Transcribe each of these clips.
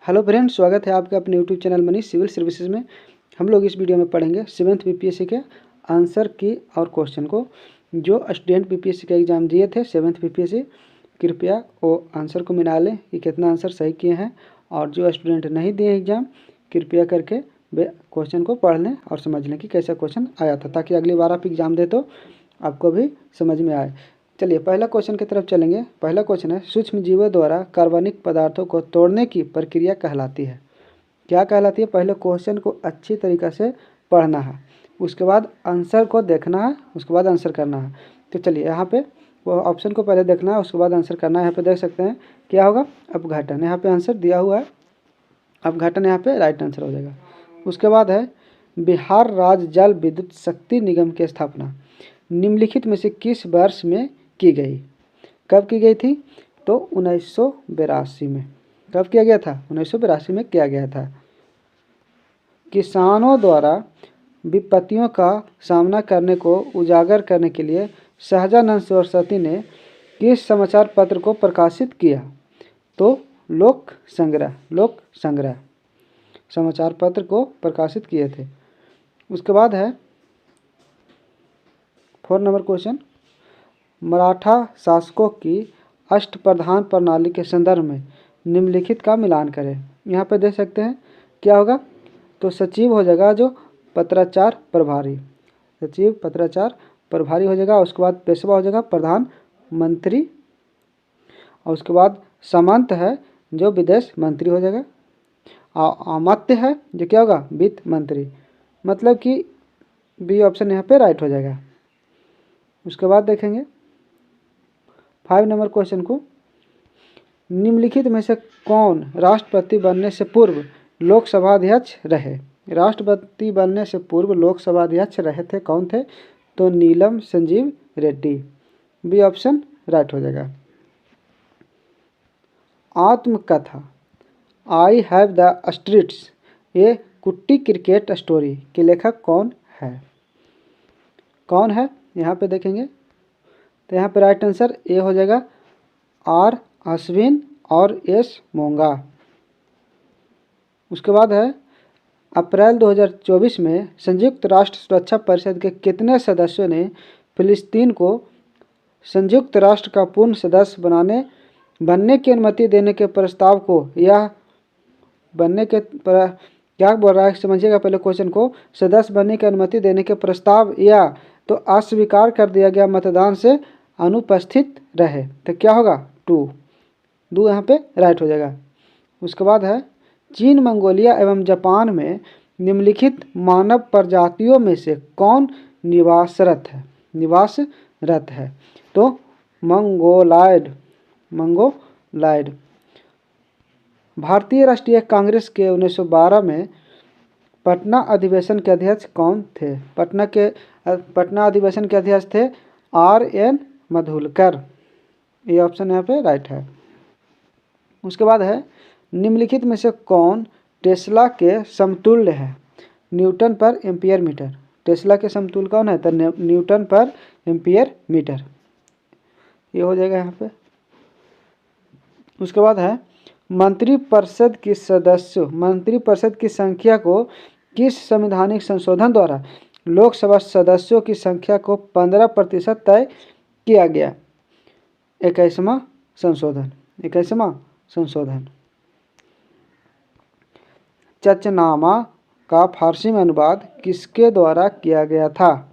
Hello friends, स्वागत है आपका अपने YouTube channel Manish civil services में। हम लोग इस वीडियो में पढ़ेंगे 7th बीपीएससी के आंसर की और क्वेश्चन को। जो स्टूडेंट बीपीएससी का एग्ज़ाम दिए थे 7th बीपीएससी, कृपया वो आंसर को मिला लें कि कितना आंसर सही किए हैं, और जो स्टूडेंट नहीं दिए एग्ज़ाम कृपया करके वे क्वेश्चन को पढ़ लें और समझ लें कि कैसा क्वेश्चन आया था, ताकि अगली बार आप एग्ज़ाम दे तो आपको भी समझ में आए। चलिए पहला क्वेश्चन की तरफ चलेंगे। पहला क्वेश्चन है, सूक्ष्म जीवों द्वारा कार्बनिक पदार्थों को तोड़ने की प्रक्रिया कहलाती है। क्या कहलाती है? पहले क्वेश्चन को अच्छी तरीक़े से पढ़ना है, उसके बाद आंसर को देखना है, उसके बाद आंसर करना है। तो चलिए यहाँ पे वो ऑप्शन को पहले देखना है, उसके बाद आंसर करना है। यहाँ पे देख सकते हैं क्या होगा, अपघटन। यहाँ पे आंसर दिया हुआ है अपघटन, यहाँ पे राइट आंसर हो जाएगा। उसके बाद है, बिहार राज्य जल विद्युत शक्ति निगम की स्थापना निम्नलिखित में से किस वर्ष में की गई? कब की गई थी? तो 1982 में। कब किया गया था? 1982 में किया गया था। किसानों द्वारा विपत्तियों का सामना करने को उजागर करने के लिए सहजानंद सरस्वती ने किस समाचार पत्र को प्रकाशित किया? तो लोक संग्रह समाचार पत्र को प्रकाशित किए थे। उसके बाद है 4 नंबर क्वेश्चन, मराठा शासकों की अष्टप्रधान प्रणाली के संदर्भ में निम्नलिखित का मिलान करें। यहाँ पर देख सकते हैं क्या होगा, तो सचिव हो जाएगा जो पत्राचार प्रभारी, सचिव पत्राचार प्रभारी हो जाएगा। उसके बाद पेशवा हो जाएगा प्रधानमंत्री, और उसके बाद सामंत है जो विदेश मंत्री हो जाएगा। अमात्य है जो क्या होगा, वित्त मंत्री। मतलब कि बी ऑप्शन यहाँ पे राइट हो जाएगा। उसके बाद देखेंगे 5 नंबर क्वेश्चन को, निम्नलिखित में से कौन राष्ट्रपति बनने से पूर्व लोकसभा अध्यक्ष रहे? राष्ट्रपति बनने से पूर्व लोकसभा अध्यक्ष रहे थे, कौन थे? तो Neelam Sanjiva Reddy. B option right हो जाएगा। आत्मकथा आई हैव द स्ट्रीट्स, ये कुट्टी क्रिकेट स्टोरी के लेखक कौन है? कौन है यहाँ पे देखेंगे, तो यहाँ पे राइट आंसर ए हो जाएगा, आर अश्विन और एस मोंगा। उसके बाद है, अप्रैल 2024 में संयुक्त राष्ट्र सुरक्षा परिषद के कितने सदस्यों ने फिलिस्तीन को संयुक्त राष्ट्र का पूर्ण सदस्य बनने की अनुमति देने के प्रस्ताव को, यह बनने के क्या बोल रहा है समझिएगा पहले क्वेश्चन को, सदस्य बनने की अनुमति देने के प्रस्ताव या तो अस्वीकार कर दिया गया मतदान से अनुपस्थित रहे? तो क्या होगा, 2 यहाँ पे राइट हो जाएगा। उसके बाद है, चीन, मंगोलिया एवं जापान में निम्नलिखित मानव प्रजातियों में से कौन निवासरत है? तो मंगोलायड। भारतीय राष्ट्रीय कांग्रेस के 1912 में पटना अधिवेशन के अध्यक्ष कौन थे? पटना अधिवेशन के अध्यक्ष थे R.N. मधुलकर। ये ऑप्शन यहाँ पे राइट है। उसके बाद है, निम्नलिखित में से कौन टेस्ला के समतुल्य है? न्यूटन पर एम्पियर मीटर। टेस्ला के समतुल्य कौन है? तो न्यूटन पर एम्पियर मीटर। ये हो जाएगा यहाँ पे। उसके बाद है, मंत्रिपरिषद की संख्या को किस संवैधानिक संशोधन द्वारा लोकसभा सदस्यों की संख्या को 15% तय किया गया? 21वां संशोधन। चचनामा का फारसी में अनुवाद किसके द्वारा किया गया था?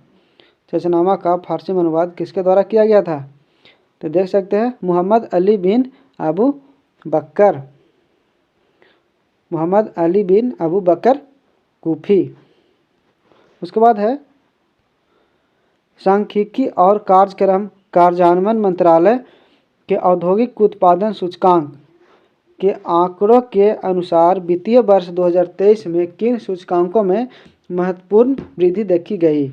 चचनामा का फारसी में अनुवाद किसके द्वारा किया गया था? तो देख सकते हैं मोहम्मद अली बिन अबू बकर कूफी। उसके बाद है, सांख्यिकी और कार्यक्रम कार्यान्वयन मंत्रालय के औद्योगिक उत्पादन सूचकांक के आंकड़ों के अनुसार वित्तीय वर्ष 2023 में किन सूचकांकों में महत्वपूर्ण वृद्धि देखी गई?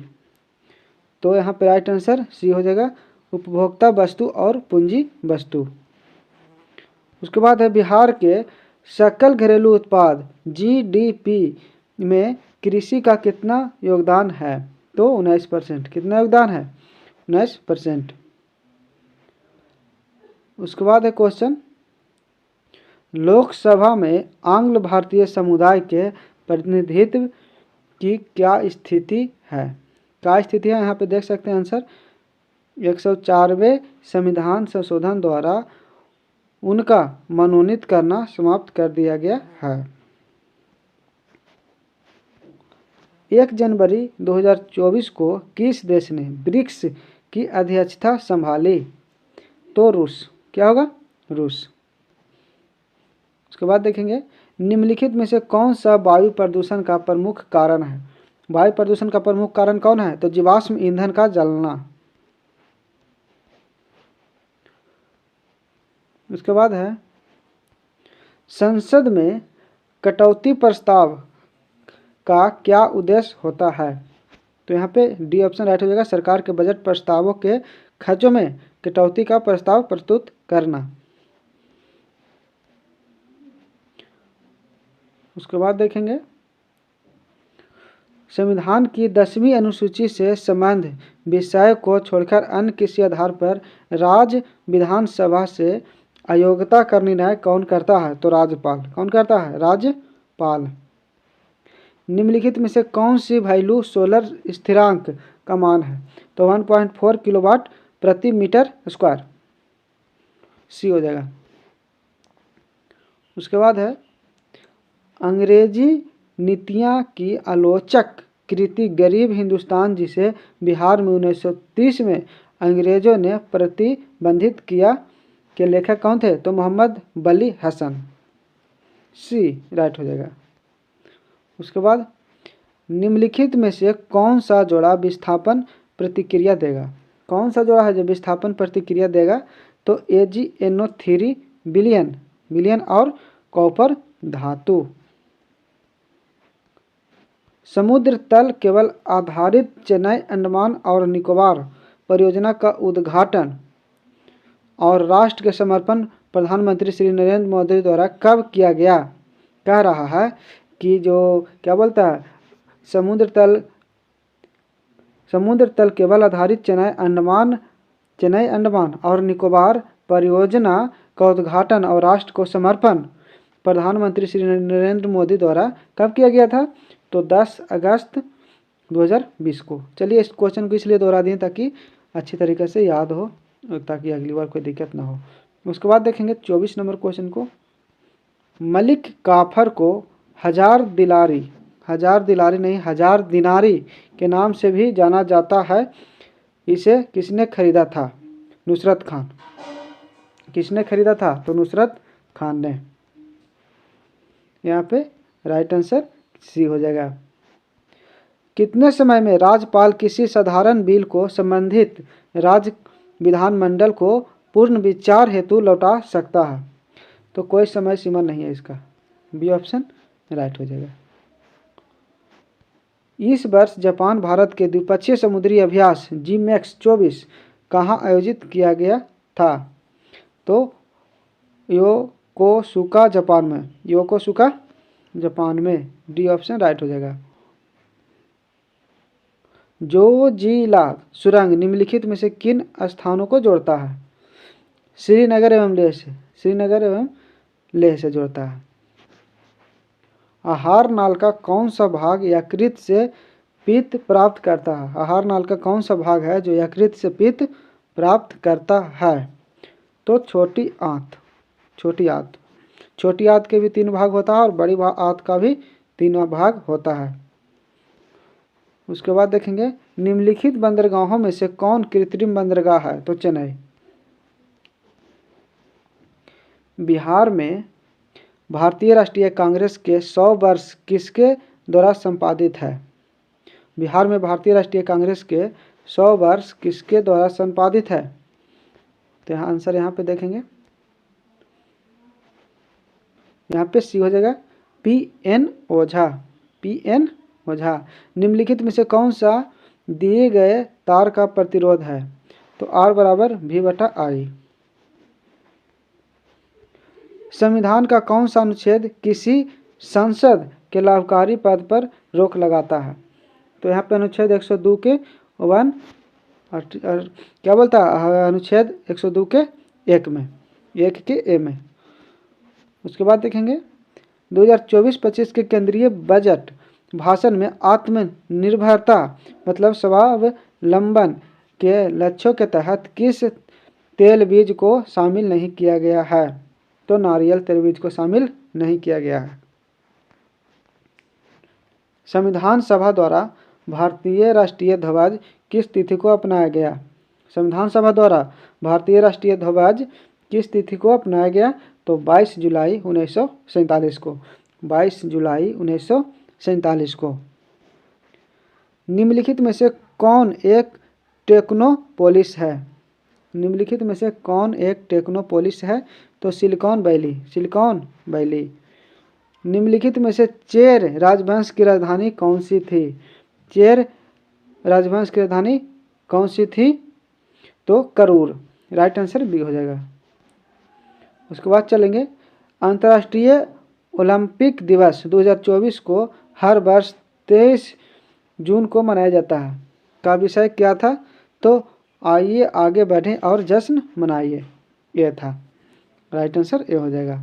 तो यहाँ पे राइट आंसर सी हो जाएगा, उपभोक्ता वस्तु और पूंजी वस्तु। उसके बाद है, बिहार के सकल घरेलू उत्पाद GDP में कृषि का कितना योगदान है? तो 19%। कितना योगदान है? 19%। उसके बाद है क्वेश्चन, लोकसभा में आंग्ल भारतीय समुदाय के प्रतिनिधित्व की क्या स्थिति है? क्या स्थिति है यहाँ पे देख सकते हैं आंसर। 104वें संविधान संशोधन द्वारा उनका मनोनीत करना समाप्त कर दिया गया है। 1 जनवरी 2024 को किस देश ने ब्रिक्स की अध्यक्षता संभाली? तो रूस। क्या होगा? रूस। उसके बाद देखेंगे निम्नलिखित में से कौन सा वायु प्रदूषण का प्रमुख कारण है? वायु प्रदूषण का प्रमुख कारण कौन है? तो जीवाश्म ईंधन का जलना। उसके बाद है संसद में कटौती प्रस्ताव का क्या उद्देश्य होता है? तो यहाँ पे डी ऑप्शन राइट हो जाएगा। सरकार के बजट प्रस्तावों के खर्चों में कटौती का प्रस्ताव प्रस्तुत करना। उसके बाद देखेंगे संविधान की 10वीं अनुसूची से संबंध विषय को छोड़कर अन्य किसी आधार पर राज्य विधानसभा से अयोग्यता का निर्णय कौन करता है? तो राज्यपाल। कौन करता है? राज्यपाल। निम्नलिखित में से कौन सी वैल्यू सोलर स्थिरांक का मान है? तो 1.4 किलोवाट प्रति मीटर स्क्वायर। सी हो जाएगा। उसके बाद है अंग्रेजी नीतियाँ की आलोचक कृति गरीब हिंदुस्तान, जिसे बिहार में 1930 में अंग्रेजों ने प्रतिबंधित किया, के लेखक कौन थे? तो मोहम्मद वली हसन। सी राइट हो जाएगा। उसके बाद निम्नलिखित में से कौन सा जोड़ा विस्थापन प्रतिक्रिया देगा? कौन सा जोड़ा है जो विस्थापन प्रतिक्रिया देगा? तो AgNO3 विलयन और कॉपर धातु। समुद्र तल केबल आधारित चेन्नई अंडमान और निकोबार परियोजना का उद्घाटन और राष्ट्र के समर्पण प्रधानमंत्री श्री नरेंद्र मोदी द्वारा कब किया गया? कह रहा है कि जो क्या बोलता है समुद्र तल केबल आधारित चेन्नई अंडमान और निकोबार परियोजना का उद्घाटन और राष्ट्र को समर्पण प्रधानमंत्री श्री नरेंद्र मोदी द्वारा कब किया गया था? तो 10 अगस्त 2020 को। चलिए इस क्वेश्चन को इसलिए दोहरा दिए ताकि अच्छी तरीके से याद हो, ताकि अगली बार कोई दिक्कत ना हो। उसके बाद देखेंगे 24 नंबर क्वेश्चन को। मलिक काफर को हजार दिनारी के नाम से भी जाना जाता है। इसे किसने खरीदा था? नुसरत खान। किसने खरीदा था? तो नुसरत खान ने। यहाँ पे राइट आंसर सी हो जाएगा। कितने समय में राज्यपाल किसी साधारण बिल को संबंधित राज्य विधानमंडल को पूर्ण विचार हेतु लौटा सकता है? तो कोई समय सीमा नहीं है इसका। बी ऑप्शन राइट हो जाएगा। इस वर्ष जापान भारत के द्विपक्षीय समुद्री अभ्यास GMAX 24 कहाँ आयोजित किया गया था? तो योकोसुका जापान में। डी ऑप्शन राइट हो जाएगा। जोजिला सुरंग निम्नलिखित में से किन स्थानों को जोड़ता है? श्रीनगर एवं लेह से जोड़ता है। आहार नाल का कौन सा भाग यकृत से पित्त प्राप्त करता है? आहार नाल का कौन सा भाग है जो यकृत से पित्त प्राप्त करता है? तो छोटी आंत। छोटी आंत के भी 3 भाग होता है और बड़ी आंत का भी 3 भाग होता है। उसके बाद देखेंगे निम्नलिखित बंदरगाहों में से कौन कृत्रिम बंदरगाह है? तो चेन्नई। बिहार में भारतीय राष्ट्रीय कांग्रेस के 100 वर्ष किसके द्वारा संपादित है? बिहार में भारतीय राष्ट्रीय कांग्रेस के 100 वर्ष किसके द्वारा संपादित है? तो यहाँ आंसर यहाँ पे देखेंगे, यहाँ पे सी हो जाएगा PN ओझा। निम्नलिखित में से कौन सा दिए गए तार का प्रतिरोध है? तो R बराबर V/I। संविधान का कौन सा अनुच्छेद किसी सांसद के लाभकारी पद पर रोक लगाता है? तो यहाँ पे अनुच्छेद 102 के 1 और क्या बोलता है अनुच्छेद 102 के 1 में 1 के A में। उसके बाद देखेंगे 2024-25 के केंद्रीय बजट भाषण में आत्मनिर्भरता मतलब स्वावलंबन के लक्ष्यों के तहत किस तेल बीज को शामिल नहीं किया गया है? तो नारियल तेल बीज को शामिल नहीं किया गया है। संविधान सभा द्वारा भारतीय राष्ट्रीय ध्वज किस तिथि को अपनाया गया? संविधान सभा द्वारा भारतीय राष्ट्रीय ध्वज किस तिथि को अपनाया गया? तो 22 जुलाई 1947 को। 22 जुलाई 1947 को। निम्नलिखित में से कौन एक टेक्नोपोलिस है? निम्नलिखित में से कौन एक टेक्नोपोलिस है? तो सिलिकॉन वैली। Silicon valley. निम्नलिखित में से चेर राजवंश की राजधानी कौन सी थी? चेर राजवंश की राजधानी कौन सी थी? तो करूर। राइट आंसर बी हो जाएगा। उसके बाद चलेंगे अंतर्राष्ट्रीय ओलंपिक दिवस 2024 को हर वर्ष 23 जून को मनाया जाता है। का विषय क्या था? तो आइए आगे बढ़ें और जश्न मनाइए, यह था। राइट आंसर ए हो जाएगा।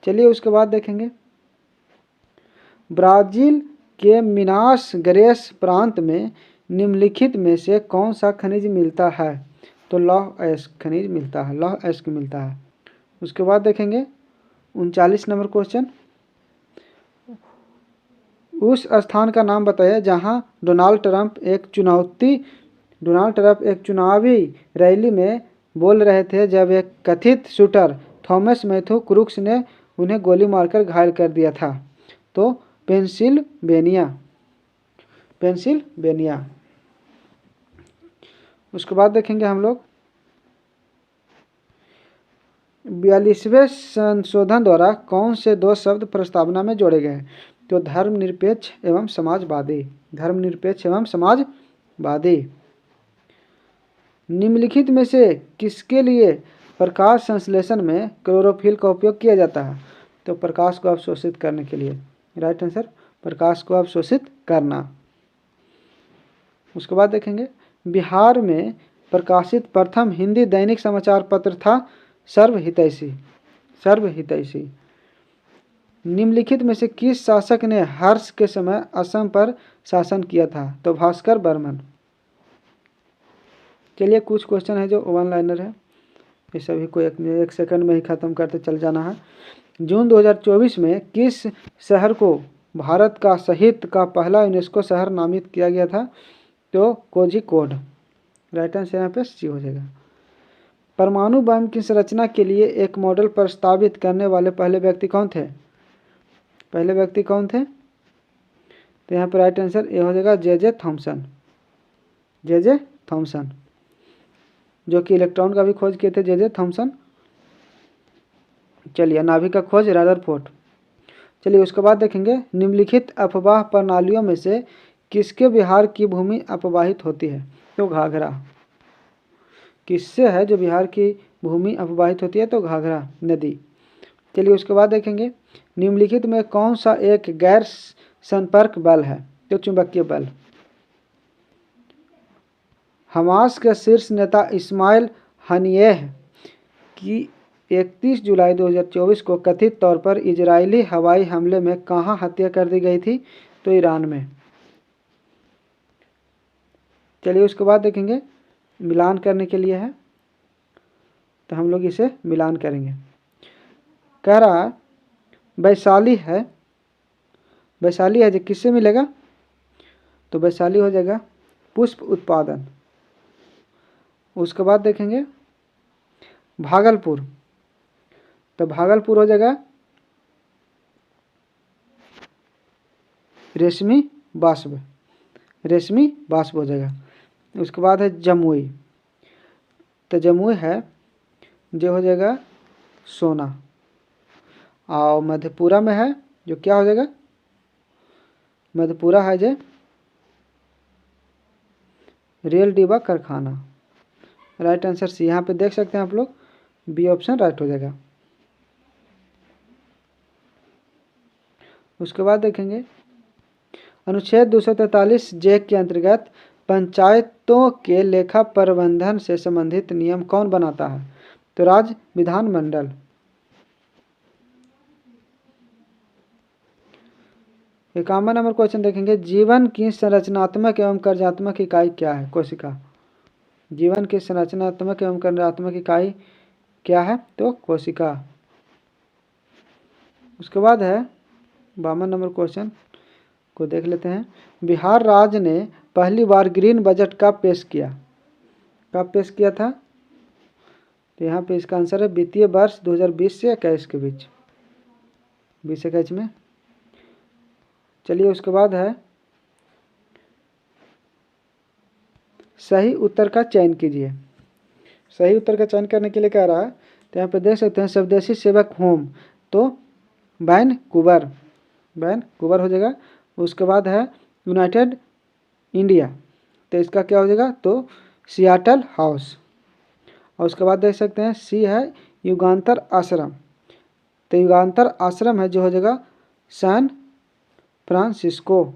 चलिए उसके बाद देखेंगे ब्राज़ील के मिनास गेरास प्रांत में निम्नलिखित में से कौन सा खनिज मिलता है? तो लौह अयस्क खनिज मिलता है, लौह अयस्क मिलता है। उसके बाद देखेंगे 39 नंबर क्वेश्चन, उस स्थान का नाम बताया जहां डोनाल्ड ट्रंप एक चुनावी रैली में बोल रहे थे जब एक कथित शूटर थॉमस मैथ्यू क्रूक्स ने उन्हें गोली मारकर घायल कर दिया था। तो पेंसिल्वेनिया। उसके बाद देखेंगे हम लोग 42वें संशोधन द्वारा कौन से दो शब्द प्रस्तावना में जोड़े गए? तो धर्मनिरपेक्ष एवं समाजवादी। धर्मनिरपेक्ष एवं समाजवादी। निम्नलिखित में से किसके लिए प्रकाश संश्लेषण में क्लोरोफिल का उपयोग किया जाता है? तो प्रकाश को अवशोषित करने के लिए। राइट आंसर प्रकाश को अवशोषित करना। उसके बाद देखेंगे बिहार में प्रकाशित प्रथम हिंदी दैनिक समाचार पत्र था सर्वहितैषी। सर्वहितैषी। निम्नलिखित में से किस शासक ने हर्ष के समय असम पर शासन किया था? तो भास्कर बर्मन। चलिए कुछ क्वेश्चन है जो वन लाइनर है, ये सभी को एक सेकंड में ही खत्म करते चल जाना है। जून 2024 में किस शहर को भारत का साहित्य का पहला यूनेस्को शहर नामित किया गया था? तो कोझिकोड। राइट आंसर यहाँ पे सी हो जाएगा। परमाणु बम की संरचना के लिए एक मॉडल प्रस्तावित करने वाले पहले व्यक्ति कौन थे? पहले व्यक्ति कौन थे? तो यहाँ पर राइट आंसर ये हो जाएगा जे थॉमसन। जे थॉमसन, जो कि इलेक्ट्रॉन का भी खोज किए थे जे थॉमसन। चलिए नाभिक का खोज रदरफोर्ड। चलिए उसके बाद देखेंगे निम्नलिखित अफवाह प्रणालियों में से किसके बिहार की भूमि अपवाहित होती है? तो घाघरा। किससे है जो बिहार की भूमि अपवाहित होती है? तो घाघरा नदी। चलिए उसके बाद देखेंगे निम्नलिखित में कौन सा एक गैर संपर्क बल है? तो चुंबकीय बल। हमास के शीर्ष नेता इस्माइल हनियेह की 31 जुलाई 2024 को कथित तौर पर इजरायली हवाई हमले में कहाँ हत्या कर दी गई थी? तो ईरान में। चलिए उसके बाद देखेंगे मिलान करने के लिए है, तो हम लोग इसे मिलान करेंगे। कह रहा वैशाली है, वैशाली है जो किससे मिलेगा? तो वैशाली हो जाएगा पुष्प उत्पादन। उसके बाद देखेंगे भागलपुर, तो भागलपुर हो जाएगा रेशमी बाष्प। रेशमी बाष्प हो जाएगा। उसके बाद है जमुई, तो जमुई है जो हो जाएगा सोना। और मधेपुरा में है जो क्या हो जाएगा? मधेपुरा है जो रेल डिब्बा कारखाना। Right answer C. यहाँ पे देख सकते हैं आप लोग, बी ऑप्शन राइट हो जाएगा। उसके बाद देखेंगे अनुच्छेद 243 जे के अंतर्गत पंचायतों के लेखा प्रबंधन से संबंधित नियम कौन बनाता है? तो राज्य विधानमंडल। 51 नंबर क्वेश्चन देखेंगे, जीवन की संरचनात्मक एवं कार्यात्मक इकाई क्या है? कोशिका। जीवन की संरचनात्मक एवं कार्यात्मक इकाई क्या है? तो कोशिका। उसके बाद है 52 नंबर क्वेश्चन को देख लेते हैं। बिहार राज्य ने पहली बार ग्रीन बजट कब पेश किया? कब पेश किया था? तो यहाँ पे इसका आंसर है वित्तीय वर्ष 2020 से 21 के बीच, 20-21 में। चलिए उसके बाद है सही उत्तर का चयन कीजिए। सही उत्तर का चयन करने के लिए क्या रहा है? तो यहाँ पे देख सकते हैं स्वदेशी सेवक होम, तो वैनकूवर हो जाएगा। उसके बाद है यूनाइटेड इंडिया, तो इसका क्या हो जाएगा? तो सियाटल हाउस। और उसके बाद देख सकते हैं सी है युगांतर आश्रम, तो युगांतर आश्रम है जो हो जाएगा सैन फ्रांसिस्को।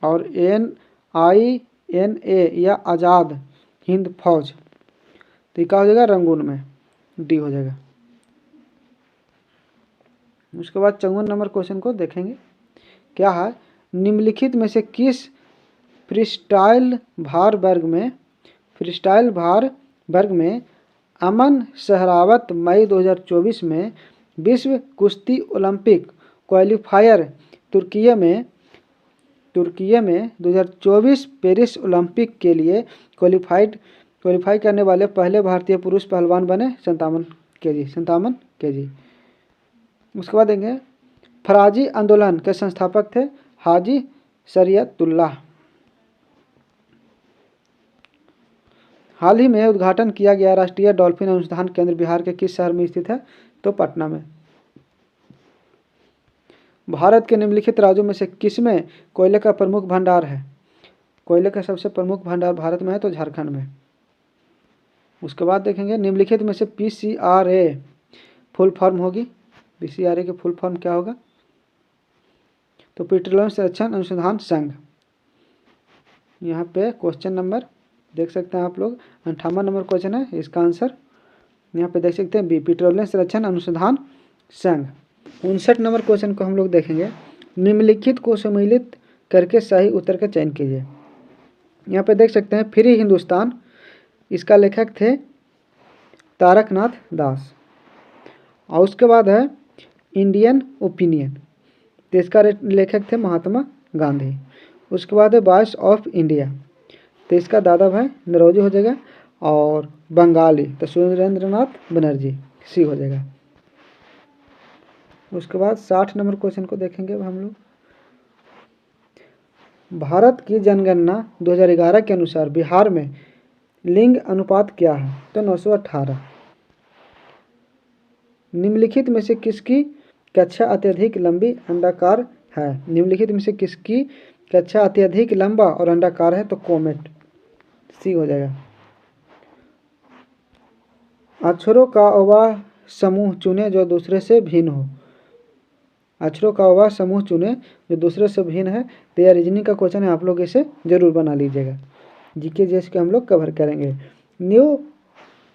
और NINA या आज़ाद हिंद फौज, तो ये क्या हो जाएगा? रंगून में, डी हो जाएगा। उसके बाद 54 नंबर क्वेश्चन को देखेंगे, क्या है? निम्नलिखित में से किस फ्रीस्टाइल भार वर्ग में अमन सहरावत मई 2024 में विश्व कुश्ती ओलंपिक क्वालिफायर तुर्की में 2024 पेरिस ओलंपिक के लिए क्वालिफाई करने वाले पहले भारतीय पुरुष पहलवान बने? 57 kg। उसके बाद देंगे फराजी आंदोलन के संस्थापक थे हाजी शरीयतुल्लाह। हाल ही में उद्घाटन किया गया राष्ट्रीय डॉल्फिन अनुसंधान केंद्र बिहार के किस शहर में स्थित है? तो पटना में। भारत के निम्नलिखित राज्यों में से किसमें कोयले का प्रमुख भंडार है? कोयले का सबसे प्रमुख भंडार भारत में है तो झारखंड में। उसके बाद देखेंगे निम्नलिखित में से PCRA फुल फॉर्म होगी, PCRA की फुल फॉर्म क्या होगा? तो पेट्रोलियम संरक्षण अनुसंधान संघ। यहाँ पे क्वेश्चन नंबर देख सकते हैं आप लोग, 58 नंबर क्वेश्चन है, इसका आंसर यहाँ पे देख सकते हैं बी, पेट्रोलियम संरक्षण अनुसंधान संघ। 59 नंबर क्वेश्चन को हम लोग देखेंगे, निम्नलिखित को सम्मिलित करके सही उत्तर का चयन कीजिए। यहाँ पे देख सकते हैं फ्री हिंदुस्तान, इसका लेखक थे तारकनाथ दास। और उसके बाद है इंडियन ओपिनियन, तो इसका लेखक थे महात्मा गांधी। उसके बाद है वॉइस ऑफ इंडिया, तो इसका दादा भाई नौरोजी हो जाएगा। और बंगाली तो सुरेंद्रनाथ बनर्जी, सी हो जाएगा। उसके बाद 60 नंबर क्वेश्चन को देखेंगे अब हम लोग। भारत की जनगणना 2011 के अनुसार बिहार में लिंग अनुपात क्या है? तो 918। निम्नलिखित में से किसकी कक्षा अत्यधिक लंबी अंडाकार है? निम्नलिखित में से किसकी कक्षा अत्यधिक लंबा और अंडाकार है? तो कोमेट, सी हो जाएगा। अक्षरों का वह समूह चुने जो दूसरे से भिन्न हो। अक्षरों का वह समूह चुने जो दूसरे से भिन्न है, तो यह रीजनिंग का क्वेश्चन है, आप लोग इसे जरूर बना लीजिएगा। जीके जीएस के हम लोग कवर करेंगे। New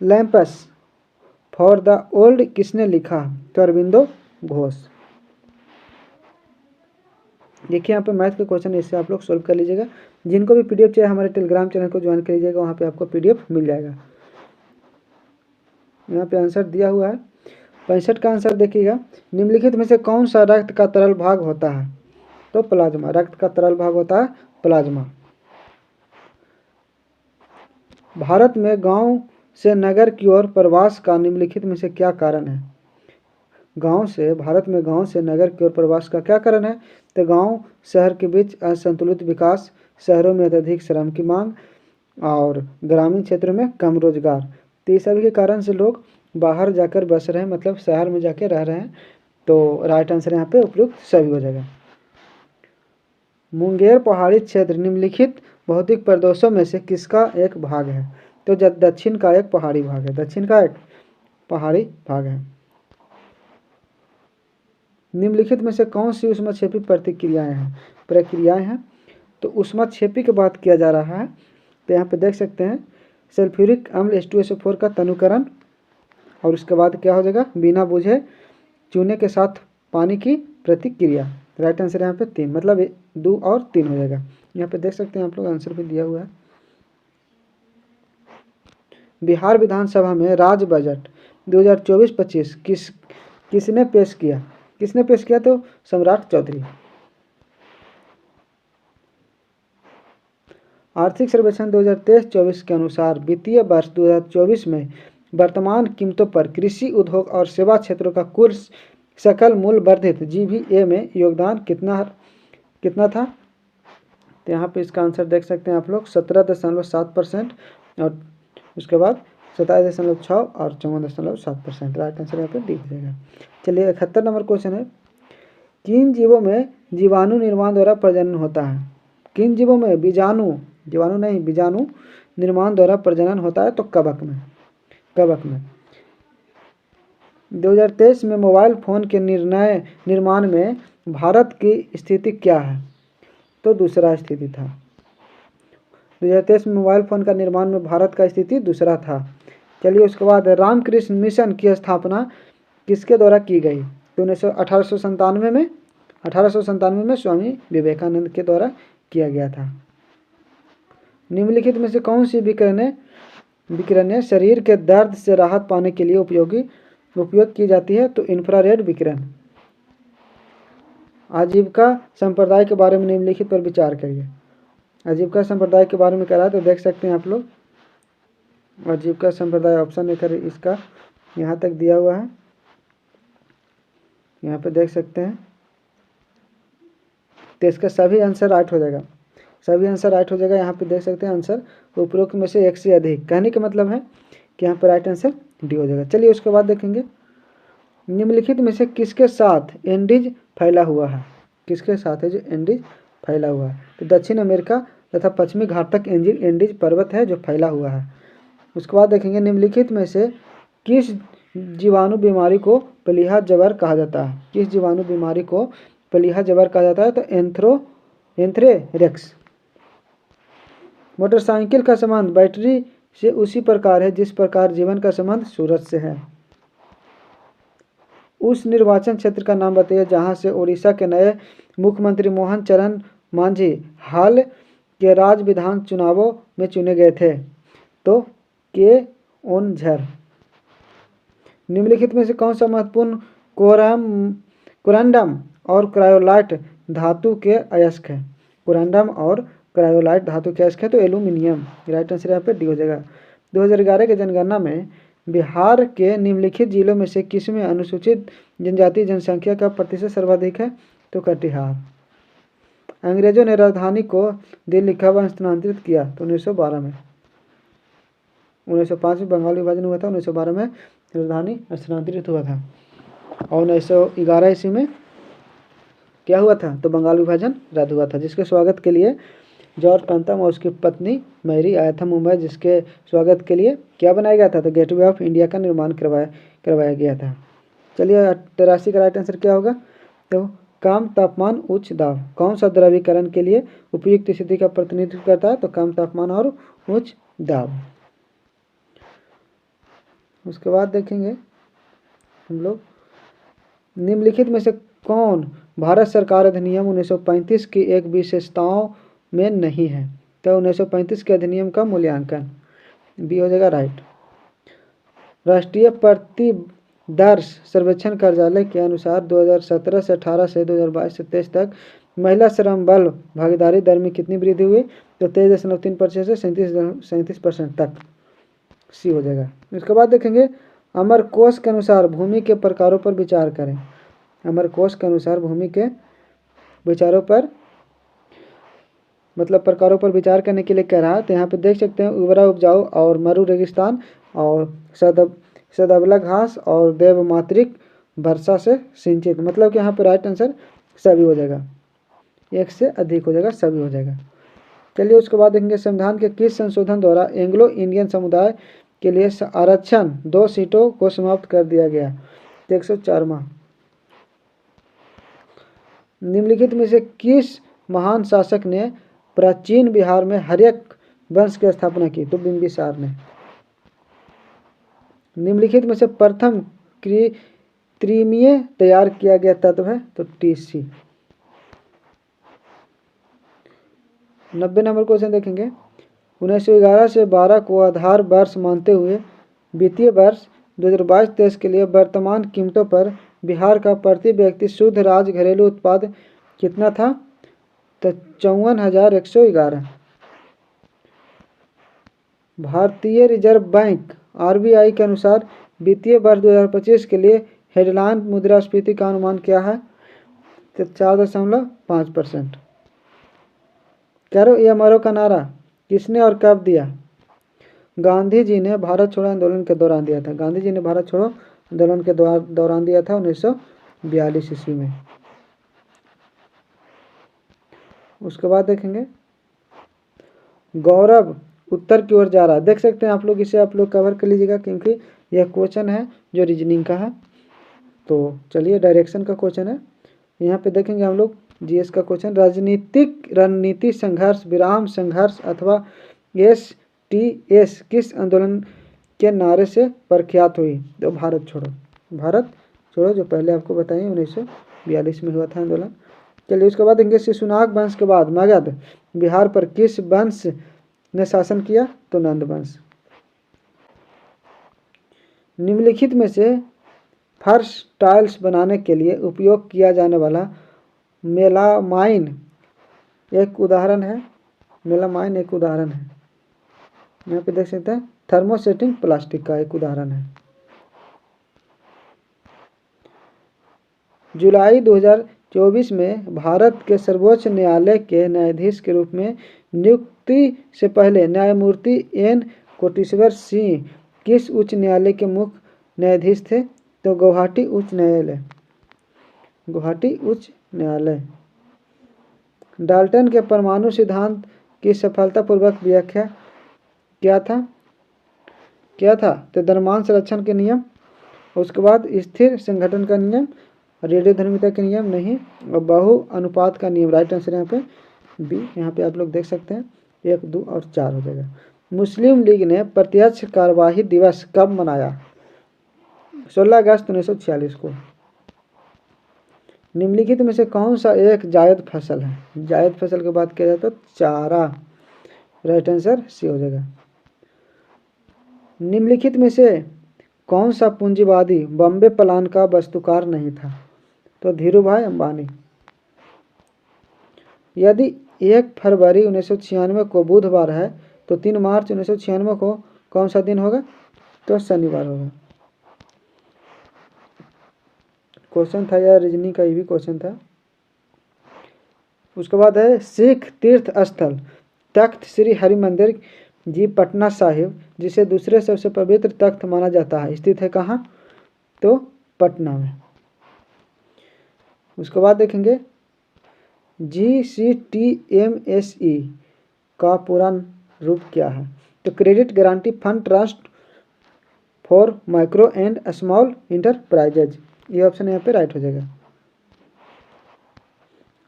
LAMPS for the old किसने लिखा? तो अरविंदो घोष। देखिए यहाँ पे मैथ के क्वेश्चन इससे आप लोग सोल्व कर लीजिएगा। जिनको भी PDF चाहिए हमारे टेलीग्राम चैनल को ज्वाइन कर लीजिएगा, वहाँ पे आपको PDF मिल जाएगा। यहाँ पे आंसर दिया हुआ है 65 का आंसर देखिएगा, निम्नलिखित में से कौन सा रक्त का तरल भाग होता है? तो प्लाज्मा, रक्त का तरल भाग होता है प्लाज्मा। भारत में गांव से नगर की ओर प्रवास का निम्नलिखित में से क्या कारण है? भारत में गांव से नगर की ओर प्रवास का क्या कारण है? तो गांव शहर के बीच असंतुलित विकास, शहरों में अत्यधिक श्रम की मांग और ग्रामीण क्षेत्रों में कम रोजगार, तो ये सभी के कारण से लोग बाहर जाकर बस रहे हैं, मतलब शहर में जाके रह रहे हैं। तो राइट आंसर यहाँ पे उपयुक्त सभी हो जाएगा। मुंगेर पहाड़ी क्षेत्र निम्नलिखित भौतिक प्रदेशों में से किसका एक भाग है? तो दक्षिण का एक पहाड़ी भाग है, दक्षिण का एक पहाड़ी भाग है। निम्नलिखित में से कौन सी ऊष्मक्षेपी प्रक्रियाएं हैं? तो ऊष्मक्षेपी की बात किया जा रहा है, तो यहाँ पे देख सकते हैं सल्फ्यूरिक अम्ल H2SO4 का तनुकरण, और उसके बाद क्या हो जाएगा? बिना बुझे चूने के साथ पानी की प्रतिक्रिया, राइट आंसर यहाँ पे 3, मतलब 2 और 3 हो जाएगा। यहाँ पे देख सकते हैं आप लोग आंसर भी दिया हुआ है। बिहार विधानसभा में राज्य बजट 2024-25 किसने पेश किया? किसने पेश किया? तो सम्राट चौधरी। आर्थिक सर्वेक्षण 2023-24 के अनुसार वित्तीय वर्ष 2024 में वर्तमान कीमतों पर कृषि उद्योग और सेवा क्षेत्रों का कुल सकल मूल्य वर्धित GVA में योगदान कितना था? तो यहाँ पे इसका आंसर देख सकते हैं आप लोग 17.7% और उसके बाद 27.6 और 54.7%। राइट आंसर यहाँ पे डी हो जाएगा। चलिए 71 नंबर क्वेश्चन है, किन जीवों में जीवाणु निर्माण द्वारा प्रजनन होता है? किन जीवों में जीवाणु नहीं बीजाणु निर्माण द्वारा प्रजनन होता है? तो कवक में। 2023 में मोबाइल फ़ोन के निर्माण में भारत की स्थिति क्या है? तो दूसरा स्थिति था। 2023 में मोबाइल फ़ोन का निर्माण में भारत का स्थिति दूसरा था। चलिए उसके बाद रामकृष्ण मिशन की स्थापना किसके द्वारा की गई? तो 1897 में स्वामी विवेकानंद के द्वारा किया गया था। निम्नलिखित में से कौन सी विकिरणें शरीर के दर्द से राहत पाने के लिए उपयोग की जाती है? तो इंफ्रारेड विकिरण। आजीविका संप्रदाय के बारे में निम्नलिखित पर विचार करिए। आजीविका संप्रदाय के बारे में कह रहा है तो देख सकते हैं आप लोग, आजीविका संप्रदाय ऑप्शन लेकर इसका यहाँ तक दिया हुआ है, यहाँ पे देख सकते हैं। तो इसका सभी आंसर राइट हो जाएगा, यहाँ पे देख सकते हैं आंसर उपरोक्त में से एक से अधिक। कहने का मतलब है कि यहाँ पर राइट आंसर डी हो जाएगा। चलिए उसके बाद देखेंगे, निम्नलिखित में से किसके साथ एंडीज फैला हुआ है? किसके साथ है जो एंडीज फैला हुआ है? तो दक्षिण अमेरिका तथा पश्चिमी घाट तक एंडीज पर्वत है जो फैला हुआ है। उसके बाद देखेंगे, निम्नलिखित में से किस जीवाणु बीमारी को प्लीहा जबर कहा जाता है? किस जीवाणु बीमारी को प्लीहा जबर कहा जाता है? तो एंथ्रेरेक्स। मोटरसाइकिल का संबंध बैटरी से उसी प्रकार है जिस प्रकार जीवन का संबंध सूरज से है। उस निर्वाचन क्षेत्र का नाम बताइए जहां से उड़ीसा के नए मुख्यमंत्री मोहन चरण मांझी हाल के राज्य विधान चुनावों में चुने गए थे? तो केओनझर। निम्नलिखित में से कौन सा महत्वपूर्ण कोरंडम और क्रायोलाइट धातु के अयस्क है? कोरंडम और क्रायोलाइट धातु के अयस्क है तो एल्यूमिनियम। राइट आंसर यहाँ पे डी हो जाएगा। 2011 की जनगणना में बिहार के निम्नलिखित जिलों में से किसमें अनुसूचित जनजाति जनसंख्या का प्रतिशत सर्वाधिक है? तो कटिहार। अंग्रेजों ने राजधानी को दिल्ली कब स्थानांतरित किया? तो 1912 में। 1905 में बंगाल विभाजन हुआ था, 1912 में राजधानी स्थानांतरित हुआ था और 1911 ईस्वी में क्या हुआ था? तो बंगाल विभाजन रद्द हुआ था, जिसके स्वागत के लिए जॉर्ज पेंथम और उसकी पत्नी मैरी आया था मुंबई, जिसके स्वागत के लिए क्या बनाया गया था? तो गेटवे ऑफ इंडिया का निर्माण करवाया गया था। चलिए 83 का राइट आंसर क्या होगा? तो कम तापमान उच्च दाब कौन सा द्रवीकरण के लिए उपयुक्त स्थिति का प्रतिनिधित्व करता है? तो कम तापमान और उच्च दाब। उसके बाद देखेंगे हम लोग, निम्नलिखित में से कौन भारत सरकार अधिनियम 1935 की एक विशेषताओं में नहीं है? तो 1935 के अधिनियम का मूल्यांकन बी हो जाएगा राइट। राष्ट्रीय प्रतिदर्श सर्वेक्षण कार्यालय के अनुसार 2017 से 18 से 2022 से 23 तक महिला श्रम बल भागीदारी दर में कितनी वृद्धि हुई? तो 23.3% से 37% तक। सी हो जाएगा। उसके बाद देखेंगे, अमरकोश के अनुसार भूमि के प्रकारों पर विचार करें। अमरकोश के अनुसार भूमि के विचारों पर मतलब प्रकारों पर विचार करने के लिए कह रहा है। तो यहाँ पे देख सकते हैं उर्वरा उपजाऊ और मरु रेगिस्तान और सदबला घास और देवमातृक वर्षा से सिंचित, मतलब कि यहाँ पे राइट आंसर सभी हो जाएगा, एक से अधिक हो जाएगा, सभी हो जाएगा। चलिए उसके बाद देखेंगे, संविधान के किस संशोधन द्वारा एंग्लो इंडियन समुदाय के लिए आरक्षण 2 सीटों को समाप्त कर दिया गया? 104वां। निम्नलिखित में से किस महान शासक ने प्राचीन बिहार में हर्यक वंश की स्थापना की? तो बिंबिसार ने। निम्नलिखित में से प्रथम कृत्रिमीय तैयार किया गया तत्व है? तो टीसी। 90 नंबर क्वेश्चन देखेंगे। 1911 से 12 को आधार वर्ष मानते हुए वित्तीय वर्ष 2022-23 के लिए वर्तमान कीमतों पर बिहार का प्रति व्यक्ति शुद्ध राज्य घरेलू उत्पाद कितना था? तो 54,111। भारतीय रिजर्व बैंक आरबीआई के अनुसार वित्तीय वर्ष 2025 के लिए हेडलाइन मुद्रास्फीति का अनुमान क्या है? तो 4.5%। करो या मरो का नारा किसने और कब दिया? गांधी जी ने भारत छोड़ो आंदोलन के दौरान दिया था। गांधी जी ने भारत छोड़ो आंदोलन के दौरान दिया था 1942 ईस्वी में। उसके बाद देखेंगे गौरव उत्तर की ओर जा रहा है। देख सकते हैं आप लोग, इसे आप लोग कवर कर लीजिएगा क्योंकि यह क्वेश्चन है जो रीजनिंग का है। तो चलिए डायरेक्शन का क्वेश्चन है। यहाँ पे देखेंगे हम लोग जीएस का क्वेश्चन, राजनीतिक रणनीति संघर्ष विराम संघर्ष अथवा STS किस आंदोलन के नारे से प्रख्यात हुई? तो भारत छोड़ो। भारत छोड़ो जो पहले आपको बताइए 1942 में हुआ था आंदोलन। चलिए उसके बाद देखेंगे शिशुनाग वंश के बाद मगध बिहार पर किस वंश ने शासन किया? तो नंद वंश। निम्नलिखित में से फर्श टाइल्स बनाने के लिए उपयोग किया जाने वाला मेलामाइन एक उदाहरण है। मेलामाइन एक उदाहरण है। यहाँ पे देख सकते हैं थर्मोसेटिंग प्लास्टिक का एक उदाहरण है। जुलाई 2024 में भारत के सर्वोच्च न्यायालय के न्यायाधीश के रूप में नियुक्ति से पहले न्यायमूर्ति N कोटेश्वर सिंह किस उच्च न्यायालय के मुख्य न्यायाधीश थे? तो गुवाहाटी उच्च न्यायालय। गुवाहाटी उच्च न्यायालय। डाल्टन के परमाणु सिद्धांत की सफलतापूर्वक व्याख्या क्या था? तो द्रव्यमान संरक्षण के नियम। उसके बाद स्थिर संघटन का नियम, रेडियोधर्मिता के नियम नहीं, और बहु अनुपात का नियम। राइट आंसर यहाँ पे बी। यहाँ पे आप लोग देख सकते हैं 1, 2 और 4 हो जाएगा। मुस्लिम लीग ने प्रत्यक्ष कार्यवाही दिवस कब मनाया? 16 अगस्त 1946 को। निम्नलिखित में से कौन सा एक जायद फसल है? जायद फसल की बात किया जाए तो चारा। राइट आंसर सी हो जाएगा। निम्नलिखित में से कौन सा पूंजीवादी बॉम्बे प्लान का वास्तुकार नहीं था? तो धीरूभाई अंबानी। यदि 1 फरवरी 1996 को बुधवार है तो 3 मार्च 1996 को कौन सा दिन होगा? तो शनिवार होगा। क्वेश्चन था यार रीजनिंग का, ये भी क्वेश्चन था। उसके बाद है सिख तीर्थ स्थल तख्त श्री हरिमंदिर जी पटना साहिब, जिसे दूसरे सबसे पवित्र तख्त माना जाता है, स्थित है कहाँ? तो पटना में। उसके बाद देखेंगे GCTMSE का पूरा रूप क्या है? तो credit guarantee fund trust for micro and small enterprises. ये ऑप्शन यहाँ पे राइट हो जाएगा।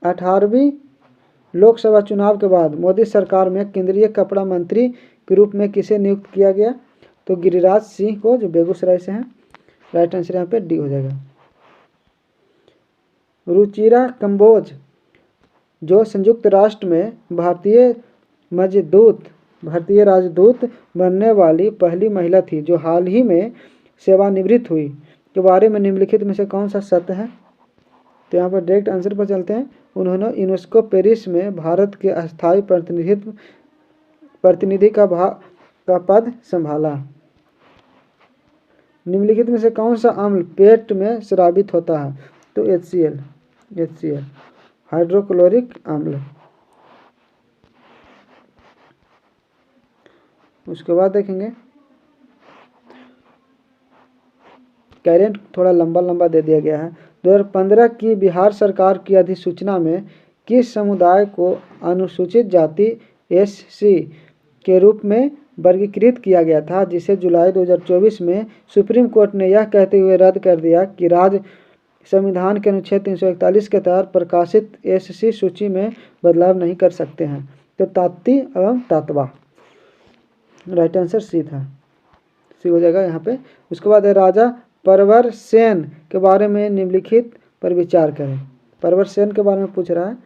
18वीं लोकसभा चुनाव के बाद मोदी सरकार में केंद्रीय कपड़ा मंत्री के रूप में किसे नियुक्त किया गया? तो गिरिराज सिंह को, जो बेगूसराय से हैं। राइट आंसर यहाँ पे डी हो जाएगा। रुचिरा कंबोज जो संयुक्त राष्ट्र में भारतीय राजदूत बनने वाली पहली महिला थी, जो हाल ही में सेवानिवृत्त हुई, के बारे में निम्नलिखित में से कौन सा सत्य है? तो यहाँ पर डायरेक्ट आंसर पर चलते हैं। उन्होंने यूनेस्को पेरिस में भारत के अस्थायी प्रतिनिधि का पद संभाला। निम्नलिखित में से कौन सा अम्ल पेट में स्रावित होता है? तो HCl हाइड्रोक्लोरिक अम्ल। उसके बाद देखेंगे कैरेंट थोड़ा लंबा दे दिया गया है। 2015 की बिहार सरकार की अधिसूचना में किस समुदाय को अनुसूचित जाति SC के रूप में वर्गीकृत किया गया था, जिसे जुलाई 2024 में सुप्रीम कोर्ट ने यह कहते हुए रद्द कर दिया कि राज्य संविधान के अनुच्छेद 341 के तहत प्रकाशित SC सूची में बदलाव नहीं कर सकते हैं? तो ताप्ती एवं तातवा। राइट आंसर सी था, सी हो जाएगा यहाँ पे। उसके बाद है राजा परवर सेन के बारे में निम्नलिखित पर विचार करें। परवर सेन के बारे में पूछ रहा है।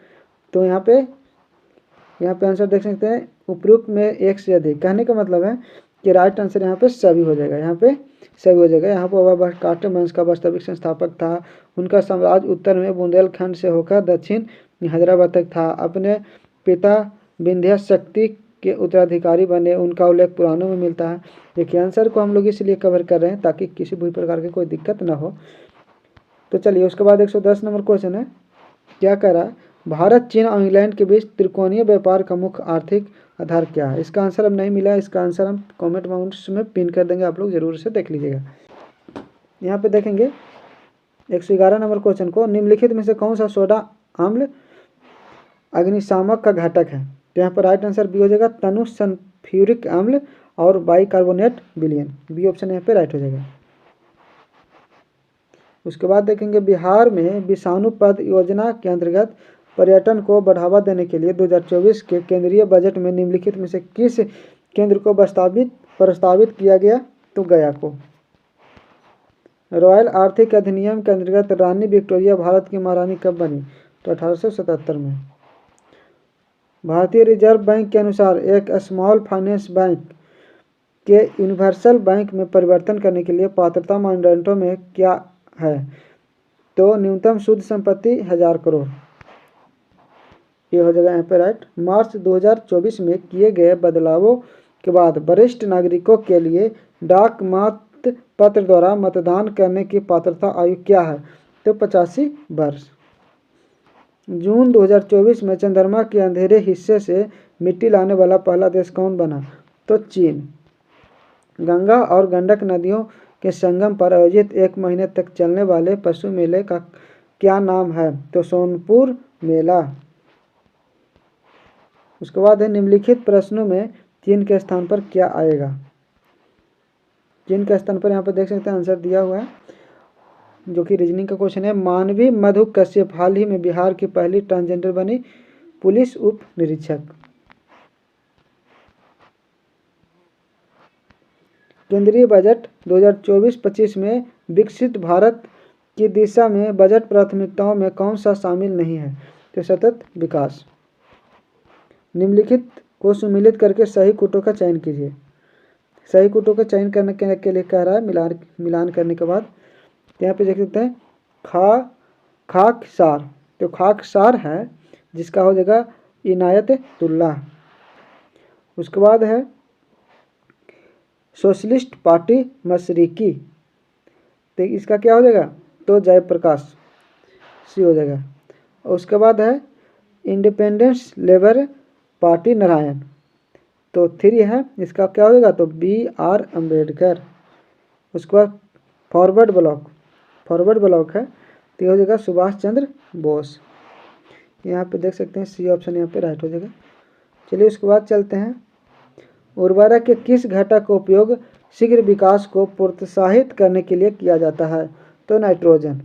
तो यहाँ पे यहाँ पे आंसर देख सकते हैं उपयुक्त में एक से अधिक। कहने का मतलब है कि राइट आंसर यहाँ पे सभी हो जाएगा, यहाँ पे सभी हो जाएगा। यहाँ पर वह काटे वंश का वास्तविक संस्थापक था। उनका साम्राज्य उत्तर में बुंदेलखंड से होकर दक्षिण हैदराबाद तक था। अपने पिता विंध्य शक्ति के उत्तराधिकारी बने। उनका उल्लेख पुराणों में मिलता है। देखिए आंसर को हम लोग इसलिए कवर कर रहे हैं ताकि किसी भी प्रकार की कोई दिक्कत ना हो। तो चलिए उसके बाद 110 नंबर क्वेश्चन है, क्या कह रहा है, भारत चीन और इंग्लैंड के बीच त्रिकोणीय व्यापार का मुख्य आर्थिक आधार क्या है। इसका आंसर अब नहीं मिला है, इसका आंसर हम कमेंट बॉक्स में पिन कर देंगे, आप लोग जरूर से देख लीजिएगा। यहाँ पे देखेंगे 111 नंबर क्वेश्चन को, निम्नलिखित में से कौन सा सोडा अम्ल अग्निशामक का घटक है। तो यहाँ पर राइट आंसर बी हो जाएगा, तनु सल्फ्यूरिक अम्ल और बाइकार्बोनेट विलयन। बी ऑप्शन यहाँ पे राइट हो जाएगा। उसके बाद देखेंगे बिहार में विषाणु पद योजना के अंतर्गत पर्यटन को बढ़ावा देने के लिए 2024 के केंद्रीय बजट में निम्नलिखित में से किस केंद्र को प्रस्तावित किया गया। तो गया को। रॉयल आर्थिक अधिनियम के अंतर्गत रानी विक्टोरिया भारत की महारानी कब बनी। तो 1877 में। भारतीय रिजर्व बैंक के अनुसार एक स्मॉल फाइनेंस बैंक के यूनिवर्सल बैंक में परिवर्तन करने के लिए पात्रता मानदंडों में क्या है। तो न्यूनतम शुद्ध संपत्ति 1000 करोड़। ये हो जाएगा यहाँ पे राइट। मार्च 2024 में किए गए बदलावों के बाद वरिष्ठ नागरिकों के लिए डाक मत पत्र द्वारा मतदान करने की पात्रता आयु क्या है। तो 85 वर्ष। जून 2024 में चंद्रमा के अंधेरे हिस्से से मिट्टी लाने वाला पहला देश कौन बना। तो चीन। गंगा और गंडक नदियों के संगम पर आयोजित 1 महीने तक चलने वाले पशु मेले का क्या नाम है। तो सोनपुर मेला। उसके बाद है निम्नलिखित प्रश्नों में चीन के स्थान पर क्या आएगा। चीन के स्थान पर यहाँ पर देख सकते हैं आंसर दिया हुआ है, जो कि रीजनिंग का क्वेश्चन है। मानवी मधु कश्यप हाल ही में बिहार की पहली ट्रांसजेंडर बनी पुलिस उप निरीक्षक। केंद्रीय बजट 2024-25 में विकसित भारत की दिशा में बजट प्राथमिकताओं में कौन सा शामिल नहीं है। तो सतत विकास। निम्नलिखित को सुमिलित करके सही कूटों का चयन कीजिए। सही कूटों का चयन करने के लिए कह रहा है मिलान करने के बाद यहाँ पे देख सकते हैं खाकसार। तो खाकसार है जिसका हो जाएगा इनायतुल्लाह। उसके बाद है सोशलिस्ट पार्टी मशरिकी। तो इसका क्या हो जाएगा। तो जयप्रकाश सी हो जाएगा। उसके बाद है इंडिपेंडेंस लेबर पार्टी नारायण। तो 3 है, इसका क्या हो जाएगा। तो BR अम्बेडकर। उसके बाद फॉरवर्ड ब्लॉक है, तो ये हो जाएगा सुभाष चंद्र बोस। यहाँ पे देख सकते हैं सी ऑप्शन यहाँ पे राइट हो जाएगा। चलिए उसके बाद चलते हैं, उर्वरक के किस घटक का उपयोग शीघ्र विकास को प्रोत्साहित करने के लिए किया जाता है। तो नाइट्रोजन।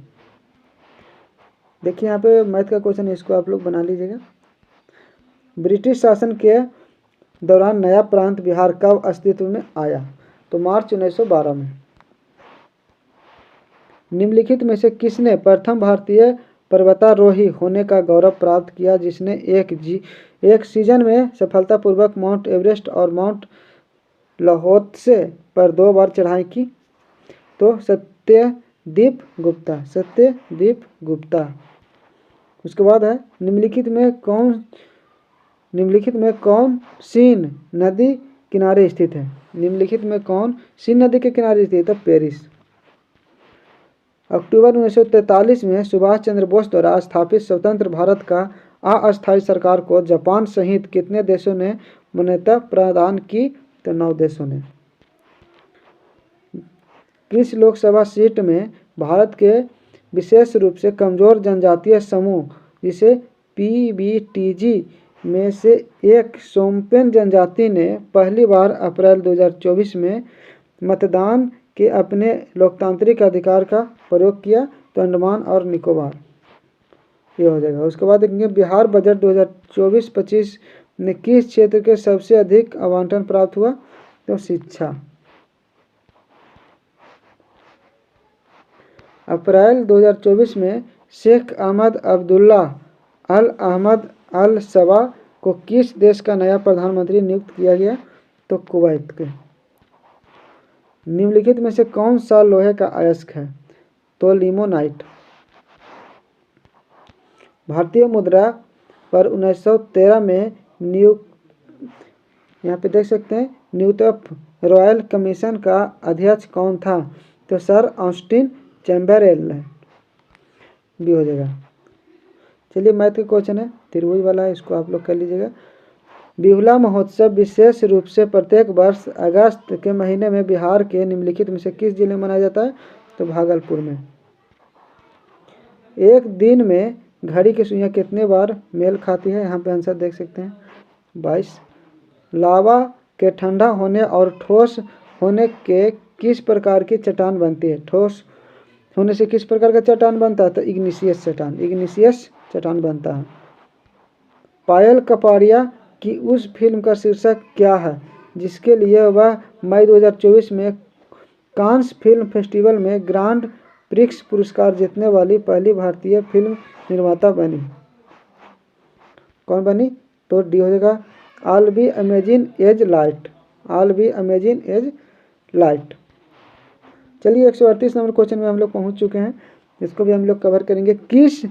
देखिए यहाँ पे मैथ का क्वेश्चन है, इसको आप लोग बना लीजिएगा। ब्रिटिश शासन के दौरान नया प्रांत बिहार कब अस्तित्व में आया। तो मार्च 1912 में। निम्नलिखित में से किसने प्रथम भारतीय पर्वतारोही होने का गौरव प्राप्त किया जिसने एक सीजन में सफलतापूर्वक माउंट एवरेस्ट और माउंट लहोत्से पर 2 बार चढ़ाई की। तो सत्यदीप गुप्ता। उसके बाद है निम्नलिखित में कौन सीन नदी किनारे स्थित है। निम्नलिखित में कौन सीन नदी के किनारे स्थित है। पेरिस। अक्टूबर 1943 में सुभाष चंद्र बोस द्वारा स्थापित स्वतंत्र भारत का अस्थायी सरकार को जापान सहित कितने देशों ने मान्यता प्रदान की। तो 9 देशों ने। किस लोकसभा सीट में भारत के विशेष रूप से कमजोर जनजातीय समूह जिसे PBTG में से एक सोम्पेन जनजाति ने पहली बार अप्रैल 2024 में मतदान के अपने लोकतांत्रिक अधिकार का प्रयोग किया। तो अंडमान और निकोबार। ये हो जाएगा। उसके बाद देखेंगे बिहार बजट 2024-25 में किस क्षेत्र के सबसे अधिक आवंटन प्राप्त हुआ। तो शिक्षा। अप्रैल 2024 में शेख अहमद अब्दुल्ला अल अहमद अल सबा को किस देश का नया प्रधानमंत्री नियुक्त किया गया? तो कुवैत के। निम्नलिखित में से कौन सा लोहे का अयस्क है? तो लिमोनाइट। भारतीय मुद्रा पर 1913 में नियुक्त, यहाँ पे देख सकते हैं, नियुक्त रॉयल कमीशन का अध्यक्ष कौन था? तो सर ऑस्टिन चैम्बरलेन भी हो जाएगा। चलिए मैथ के क्वेश्चन है, त्रिभुज वाला है, इसको आप लोग कर लीजिएगा। बिहुला महोत्सव विशेष रूप से प्रत्येक वर्ष अगस्त के महीने में बिहार के निम्नलिखित में से किस जिले में मनाया जाता है? तो भागलपुर में। एक दिन में घड़ी की सुइयां कितने बार मेल खाती है? यहाँ पे आंसर देख सकते हैं 22। लावा के ठंडा होने और ठोस होने के किस प्रकार की चट्टान बनती है? ठोस होने से किस प्रकार का चट्टान बनता है? तो इग्निशियस चट्टान बनता है। पायल कपाड़िया की उस फिल्म का शीर्षक क्या है जिसके लिए वह मई 2024 में कांस फिल्म फेस्टिवल में ग्रांड प्रिक्स पुरस्कार जीतने वाली पहली भारतीय फिल्म निर्माता बनी? कौन बनी? तो डी हो जाएगा, all be amazing as light. All be amazing as light. चलिए 138 नंबर क्वेश्चन में हम लोग पहुंच चुके हैं, इसको भी हम लोग कवर करेंगे। किस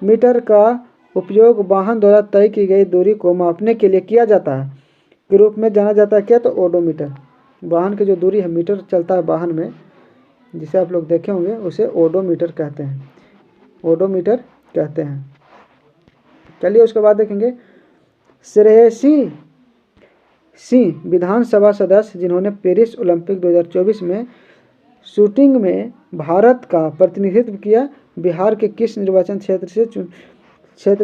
मीटर का उपयोग वाहन द्वारा तय की गई दूरी को मापने के लिए किया जाता है के रूप में जाना जाता है? क्या? तो ओडोमीटर। वाहन की जो दूरी है, मीटर चलता है वाहन में, जिसे आप लोग देखे होंगे, उसे ओडोमीटर कहते हैं। ओडोमीटर कहते हैं। चलिए उसके बाद देखेंगे श्रेयसी सिंह विधानसभा सदस्य जिन्होंने पेरिस ओलंपिक 2024 में शूटिंग में भारत का प्रतिनिधित्व किया, बिहार के किस निर्वाचन क्षेत्र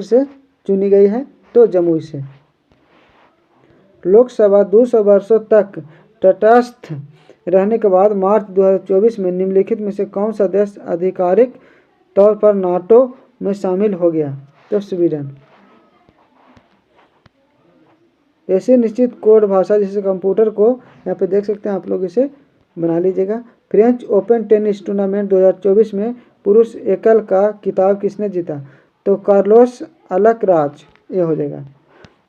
से चुनी गई है? तो जमुई से। लोकसभा 200 वर्षों तक तटस्थ रहने के बाद मार्च 2024 में निम्नलिखित में से कौन सा देश आधिकारिक तौर पर नाटो में शामिल हो गया? तो स्वीडन। ऐसे निश्चित कोड भाषा जिसे कंप्यूटर को, यहाँ पे देख सकते हैं आप लोग, इसे बना लीजिएगा। फ्रेंच ओपन टेनिस टूर्नामेंट 2024 में पुरुष एकल का खिताब किसने जीता? तो कार्लोस अल्कराज, ये हो जाएगा।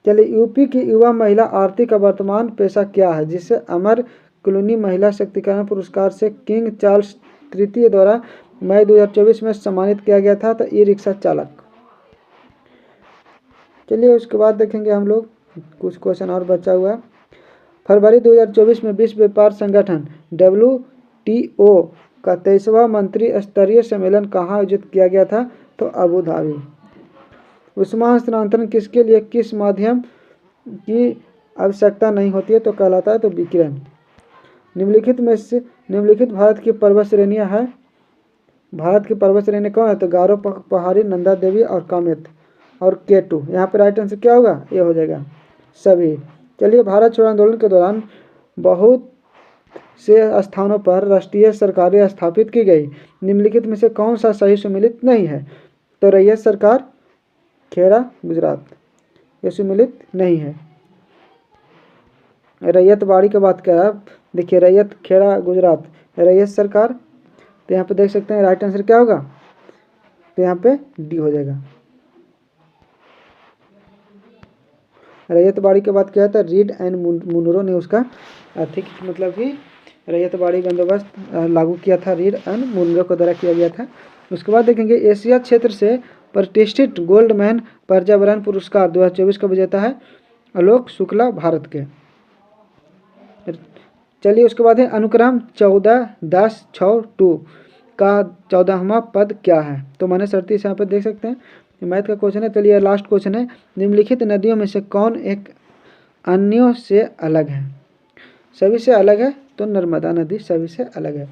चलिए यूपी की युवा महिला आरती का वर्तमान पेशा क्या है जिसे अमर क्लूनी महिला शक्तिकरण पुरस्कार से किंग चार्ल्स तृतीय द्वारा मई 2024 में सम्मानित किया गया था? तो ई रिक्शा चालक। चलिए उसके बाद देखेंगे हम लोग, कुछ क्वेश्चन और बचा हुआ है। फरवरी 2024 में विश्व व्यापार संगठन WTO का 23वां मंत्री स्तरीय सम्मेलन कहाँ आयोजित किया गया था? तो अबू धाबी। ऊष्मा हस्तांतरण किसके लिए किस माध्यम की आवश्यकता नहीं होती है? तो कहलाता है तो विकिरण। निम्नलिखित में से निम्नलिखित भारत की पर्वत श्रेणियाँ हैं। भारत की पर्वत श्रेणी कौन है? तो गारो पहाड़ी, नंदा देवी और कामेत और K2। यहाँ पे राइट आंसर क्या होगा? ये हो जाएगा सभी। चलिए भारत छोड़ो आंदोलन के दौरान बहुत से स्थानों पर राष्ट्रीय सरकारें स्थापित की गई, निम्नलिखित में से कौन सा सही सुमेलित नहीं है? तो रैयत सरकार खेड़ा गुजरात, ये सुमेलित नहीं है। रैयत बाड़ी की बात कर रहा है, देखिए रैयत खेड़ा गुजरात, रैयत सरकार, तो यहाँ पे देख सकते हैं राइट आंसर क्या होगा? तो यहाँ पे डी हो जाएगा। रैयत बाड़ी की बात किया था, रीड एंड मुनरो ने उसका आर्थिक मतलब कि रैयत बाड़ी बंदोबस्त लागू किया था, रीड एंड मुनरो के द्वारा किया गया था। उसके बाद देखेंगे एशिया क्षेत्र से प्रतिष्ठित गोल्डमैन पर्यावरण पुरस्कार 2024 का विजेता है आलोक शुक्ला, भारत के। चलिए उसके बाद है अनुक्रम 14-10-6-2 का 14वां पद क्या है? तो मैंने 37 यहाँ पर देख सकते हैं, मैथ का क्वेश्चन है। चलिए लास्ट क्वेश्चन है, निम्नलिखित नदियों में से कौन एक अन्यों से अलग है? सभी से अलग है तो नर्मदा नदी सभी से अलग है।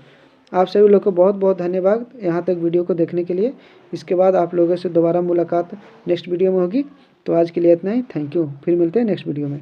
आप सभी लोग को बहुत बहुत धन्यवाद यहाँ तक वीडियो को देखने के लिए। इसके बाद आप लोगों से दोबारा मुलाकात नेक्स्ट वीडियो में होगी। तो आज के लिए इतना ही, थैंक यू। फिर मिलते हैं नेक्स्ट वीडियो में।